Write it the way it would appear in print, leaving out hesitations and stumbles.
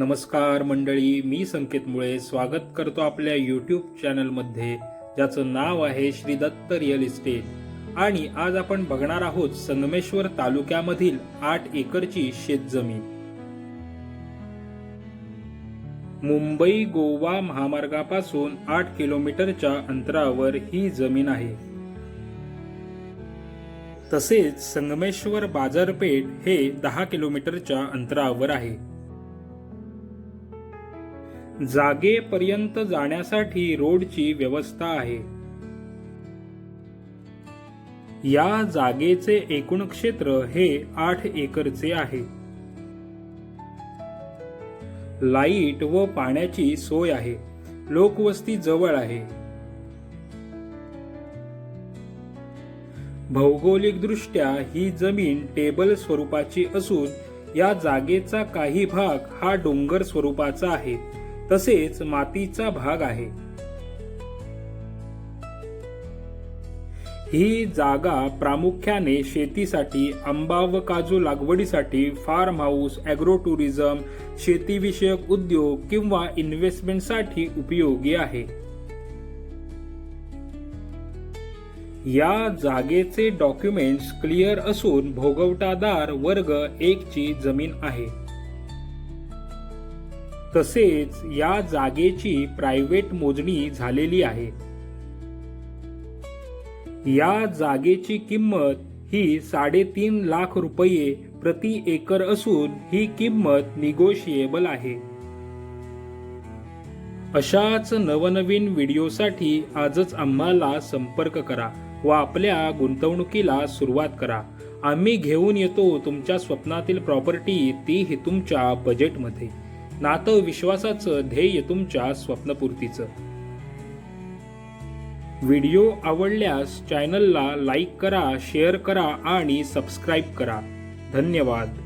नमस्कार मंडळी, मी संकेत मुळे स्वागत करतो आपल्या यूट्यूब चॅनलमध्ये, ज्याचं नाव आहे श्री दत्त रिअल इस्टेट। आणि आज आपण बघणार आहोत संगमेश्वर तालुक्यामधील 8 एकरची शेतजमीन। मुंबई गोवा महामार्गापासून 8 किलोमीटरच्या अंतरावर ही जमीन आहे। तसेच संगमेश्वर बाजारपेठ हे 10 किलोमीटरच्या अंतरावर आहे। जागेपर्यंत जाण्यासाठी रोडची व्यवस्था आहे। या जागेचे एकूण क्षेत्र हे 8 एकरचे आहे। लाईट व पाण्याची सोय आहे। लोकवस्ती जवळ आहे। भौगोलिकदृष्ट्या ही जमीन टेबल स्वरूपाची असून या जागेचा काही भाग हा डोंगर स्वरूपाचा आहे, तसेच मातीचा भाग आहे। ही जागा प्रामुख्याने शेतीसाठी, आंबा व काजू लागवडीसाठी, फार्म हाऊस, ॲग्रो टुरिझम, शेतीविषयक उद्योग किंवा इन्व्हेस्टमेंटसाठी उपयोगी आहे। या जागेचे डॉक्युमेंट्स क्लिअर असून भोगवटादार वर्ग 1 ची जमीन आहे। तसेच या जागेची प्रायव्हेट मोजणी झालेली आहे। या जागेची किंमत ही 3.5 लाख रुपये प्रति एकर असून ही किंमत निगोशिएबल आहे। अशाच नवनवीन व्हिडिओसाठी आजच आम्हाला संपर्क करा व आपल्या गुंतवणुकीला सुरुवात करा। आम्ही घेऊन येतो तुमच्या स्वप्नातील प्रॉपर्टी, तीही तुमच्या बजेटमध्ये। नातं विश्वासाचं ध्येय तुमच्या स्वप्नपूर्तीचं। व्हिडिओ आवडल्यास चॅनलला लाईक करा, शेअर करा आणि सबस्क्राईब करा। धन्यवाद।